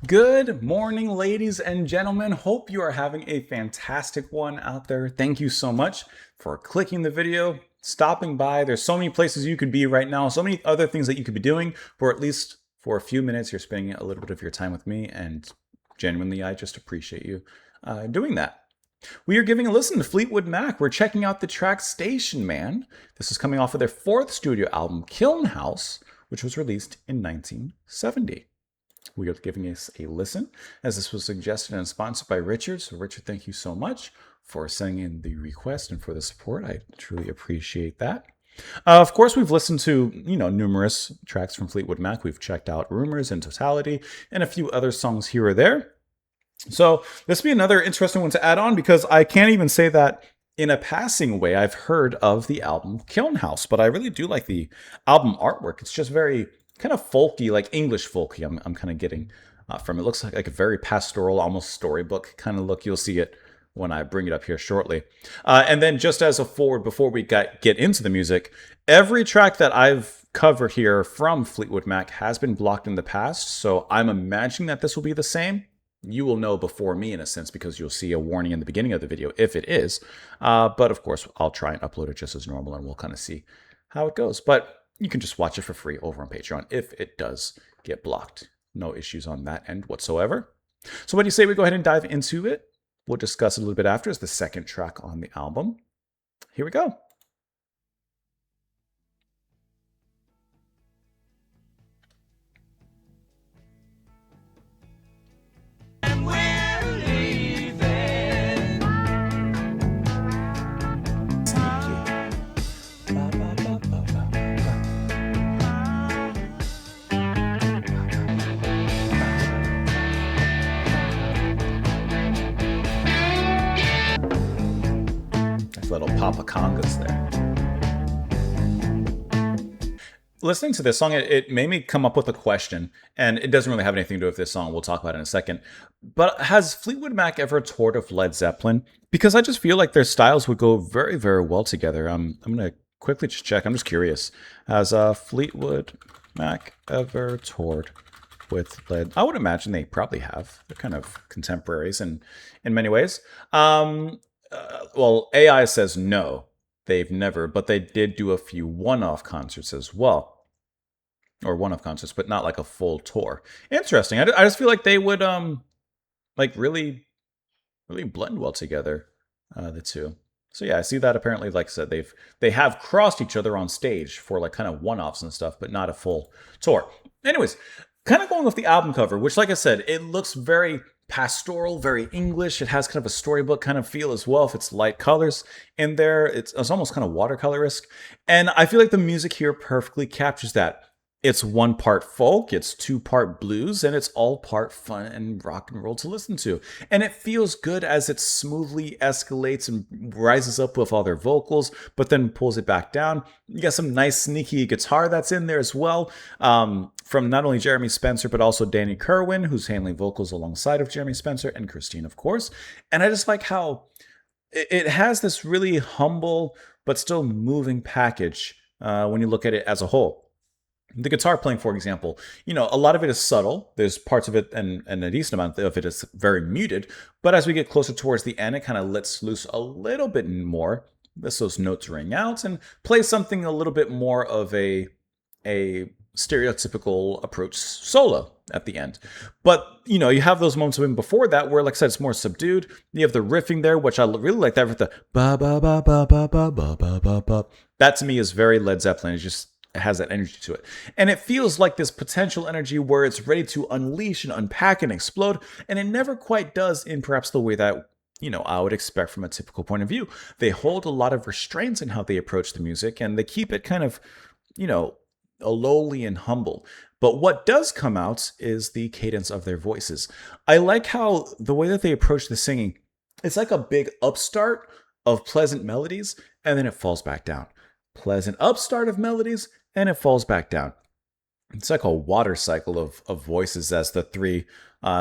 Good morning, ladies and gentlemen. Hope you are having a fantastic one out there. Thank you so much for clicking the video, stopping by. There's so many places you could be right now, so many other things that you could be doing, for at least for a few minutes, you're spending a little bit of your time with me, and genuinely, I just appreciate you doing that. We are giving a listen to Fleetwood Mac. We're checking out the track Station Man. This is coming off of their fourth studio album, Kiln House, which was released in 1970. We are giving us a listen, as this was suggested and sponsored by Richard. So, Richard, thank you so much for sending in the request and for the support. I truly appreciate that. Of course, we've listened to, numerous tracks from Fleetwood Mac. We've checked out Rumors in totality and a few other songs here or there. So this will be another interesting one to add on because I can't even say that in a passing way I've heard of the album Kiln House, but I really do like the album artwork. It's just very kind of folky, like English folky. I'm kind of getting from it. Looks like a very pastoral, almost storybook kind of look. You'll see it when I bring it up here shortly. And then just as a forward, before we get into the music, every track that I've covered here from Fleetwood Mac has been blocked in the past, so I'm imagining that this will be the same. You will know before me in a sense because you'll see a warning in the beginning of the video if it is. But of course, I'll try and upload it just as normal and we'll kind of see how it goes. But you can just watch it for free over on Patreon if it does get blocked. No issues on that end whatsoever. So what do you say we go ahead and dive into it? We'll discuss it a little bit after. It's the second track on the album. Here we go. Little Papa Congas there. Listening to this song, it made me come up with a question, and it doesn't really have anything to do with this song. We'll talk about it in a second. But has Fleetwood Mac ever toured with Led Zeppelin? Because I just feel like their styles would go very, very well together. I'm going to quickly just check. I'm just curious. Has Fleetwood Mac ever toured with Led? I would imagine they probably have. They're kind of contemporaries in many ways. Well, AI says no, they've never, but they did do a few one-off concerts as well. Or one-off concerts, but not like a full tour. Interesting. I just feel like they would, really blend well together, the two. So yeah, I see that apparently, like I said, they have crossed each other on stage for like kind of one-offs and stuff, but not a full tour. Anyways, kind of going with the album cover, which like I said, it looks very pastoral, very English. It has kind of a storybook kind of feel as well. If it's light colors in there, it's almost kind of watercolor-esque. And I feel like the music here perfectly captures that. It's one part folk, it's two part blues, and it's all part fun and rock and roll to listen to. And it feels good as it smoothly escalates and rises up with all their vocals, but then pulls it back down. You got some nice sneaky guitar that's in there as well, from not only Jeremy Spencer, but also Danny Kerwin, who's handling vocals alongside of Jeremy Spencer, and Christine, of course. And I just like how it has this really humble, but still moving package when you look at it as a whole. The guitar playing, for example, a lot of it is subtle. There's parts of it and a decent amount of it is very muted. But as we get closer towards the end, it kind of lets loose a little bit more. Lets those notes ring out and play something a little bit more of a stereotypical approach solo at the end. But, you have those moments even before that where, like I said, it's more subdued. You have the riffing there, which I really like that with the ba ba ba ba ba ba ba ba ba ba. That to me is very Led Zeppelin. It has that energy to it. And it feels like this potential energy where it's ready to unleash and unpack and explode. And it never quite does in perhaps the way that, I would expect from a typical point of view. They hold a lot of restraints in how they approach the music and they keep it kind of, lowly and humble. But what does come out is the cadence of their voices. I like how the way that they approach the singing, it's like a big upstart of pleasant melodies and then it falls back down. Pleasant upstart of melodies and it falls back down. It's like a water cycle of voices as the three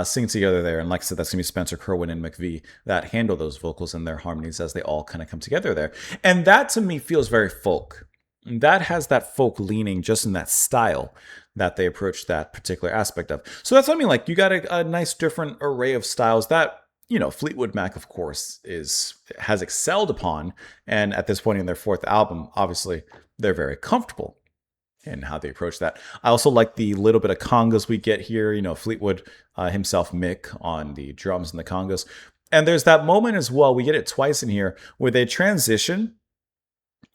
sing together there. And like I said, that's going to be Spencer, Kerwin, and McVie that handle those vocals and their harmonies as they all kind of come together there. And that to me feels very folk. That has that folk leaning just in that style that they approach that particular aspect of. So that's what I mean. Like, you got a nice different array of styles that, you know, Fleetwood Mac, of course, has excelled upon. And at this point in their fourth album, obviously, they're very comfortable in how they approach that. I also like the little bit of congas we get here. You know, Fleetwood himself, Mick, on the drums and the congas. And there's that moment as well, we get it twice in here, where they transition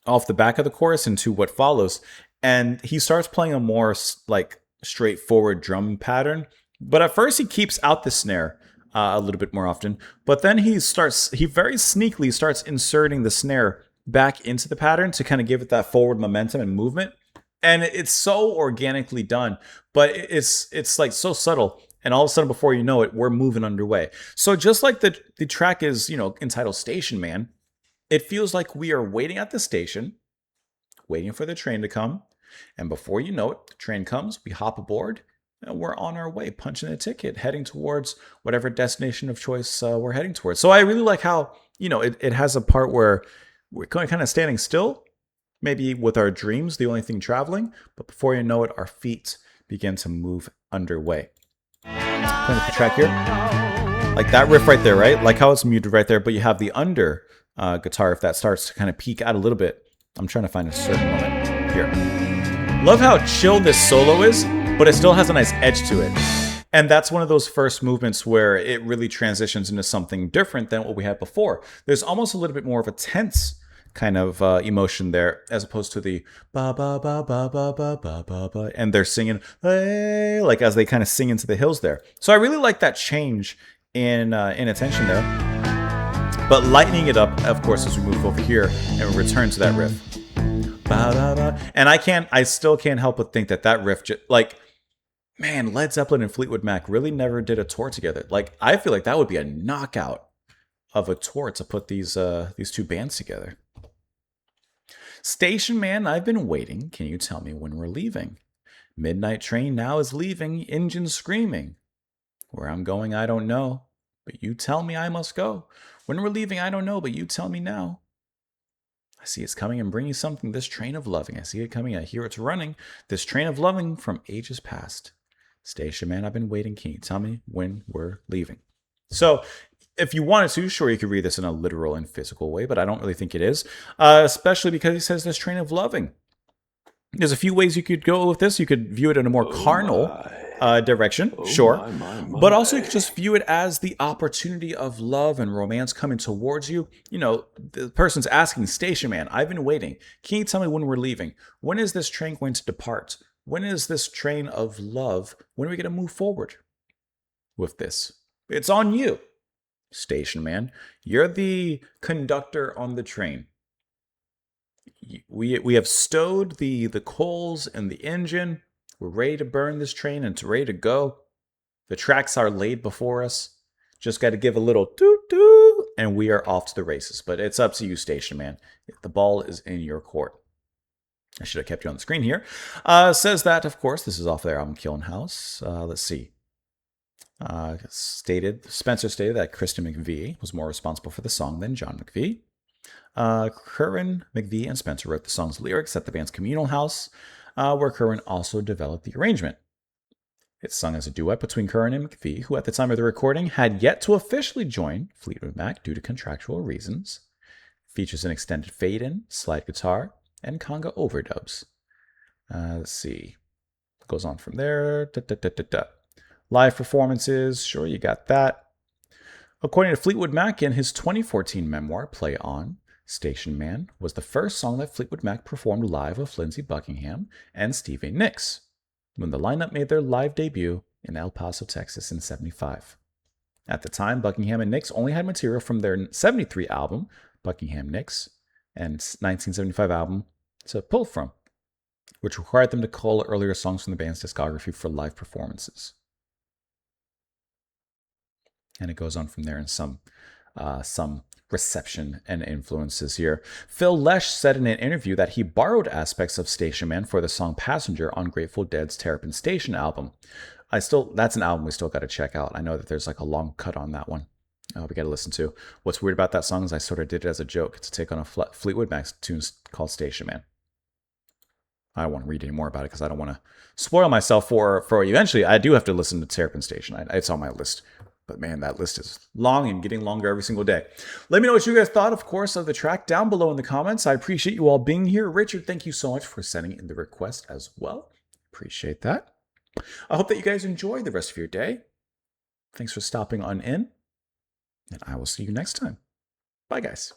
off the back of the chorus into what follows. And he starts playing a more like straightforward drum pattern. But at first he keeps out the snare a little bit more often. But then he very sneakily starts inserting the snare back into the pattern to kind of give it that forward momentum and movement. And it's so organically done, but it's like so subtle. And all of a sudden, before you know it, we're moving underway. So just like the track is, you know, entitled Station Man, it feels like we are waiting at the station, waiting for the train to come. And before you know it, the train comes, we hop aboard, and we're on our way, punching a ticket, heading towards whatever destination of choice we're heading towards. So I really like how, you know, it has a part where we're kind of standing still, maybe with our dreams, the only thing traveling. But before you know it, our feet begin to move underway. Playing the track here. Like that riff right there, right? Like how it's muted right there, but you have the under guitar if that starts to kind of peak out a little bit. I'm trying to find a certain moment here. Love how chill this solo is, but it still has a nice edge to it. And that's one of those first movements where it really transitions into something different than what we had before. There's almost a little bit more of a tense kind of emotion there, as opposed to the ba ba ba ba ba ba ba ba ba, and they're singing hey, like as they kind of sing into the hills there. So I really like that change in attention there, but lightening it up, of course, as we move over here and we return to that riff. Ba, ba, ba. And I still can't help but think that riff, like, man, Led Zeppelin and Fleetwood Mac really never did a tour together. Like, I feel like that would be a knockout of a tour to put these two bands together. Station Man, I've been waiting. Can you tell me when we're leaving? Midnight train now is leaving, engine screaming. Where I'm going, I don't know, but you tell me I must go. When we're leaving, I don't know, but you tell me now. I see it's coming and bringing something, this train of loving. I see it coming, I hear it's running, this train of loving from ages past. Station Man, I've been waiting. Can you tell me when we're leaving? So, if you wanted to, sure, you could read this in a literal and physical way, but I don't really think it is, especially because he says this train of loving. There's a few ways you could go with this. You could view it in a more carnal direction, sure, but also you could just view it as the opportunity of love and romance coming towards you. You know, the person's asking, Station Man, I've been waiting. Can you tell me when we're leaving? When is this train going to depart? When is this train of love? When are we going to move forward with this? It's on you. Station Man, you're the conductor on the train. We have stowed the coals and the engine. We're ready to burn this train and it's ready to go. The tracks are laid before us. Just got to give a little toot-toot and we are off to the races. But it's up to you, Station Man. The ball is in your court. I should have kept you on the screen here. Says that, of course, this is off their album Kiln House. Let's see. Spencer stated that Kristen McVie was more responsible for the song than John McVie. Curran, McVie, and Spencer wrote the song's lyrics at the band's communal house, where Curran also developed the arrangement. It's sung as a duet between Curran and McVie, who at the time of the recording had yet to officially join Fleetwood Mac due to contractual reasons. It features an extended fade-in, slide guitar, and conga overdubs. Let's see. It goes on from there. Live performances, sure, you got that. According to Fleetwood Mac in his 2014 memoir, Play On, Station Man was the first song that Fleetwood Mac performed live with Lindsey Buckingham and Stevie Nicks, when the lineup made their live debut in El Paso, Texas in '75. At the time, Buckingham and Nicks only had material from their '73 album, Buckingham Nicks, and 1975 album to pull from, which required them to cull earlier songs from the band's discography for live performances. And it goes on from there in some reception and influences here. Phil Lesh said in an interview that he borrowed aspects of Station Man for the song Passenger on Grateful Dead's Terrapin Station album. That's an album we still got to check out. I know that there's like a long cut on that one. We got to listen to. What's weird about that song is I sort of did it as a joke to take on a Fleetwood Mac tune called Station Man. I don't want to read any more about it because I don't want to spoil myself for eventually. I do have to listen to Terrapin Station. It's on my list. But man, that list is long and getting longer every single day. Let me know what you guys thought, of course, of the track down below in the comments. I appreciate you all being here. Richard, thank you so much for sending in the request as well. Appreciate that. I hope that you guys enjoy the rest of your day. Thanks for stopping on in, and I will see you next time. Bye, guys.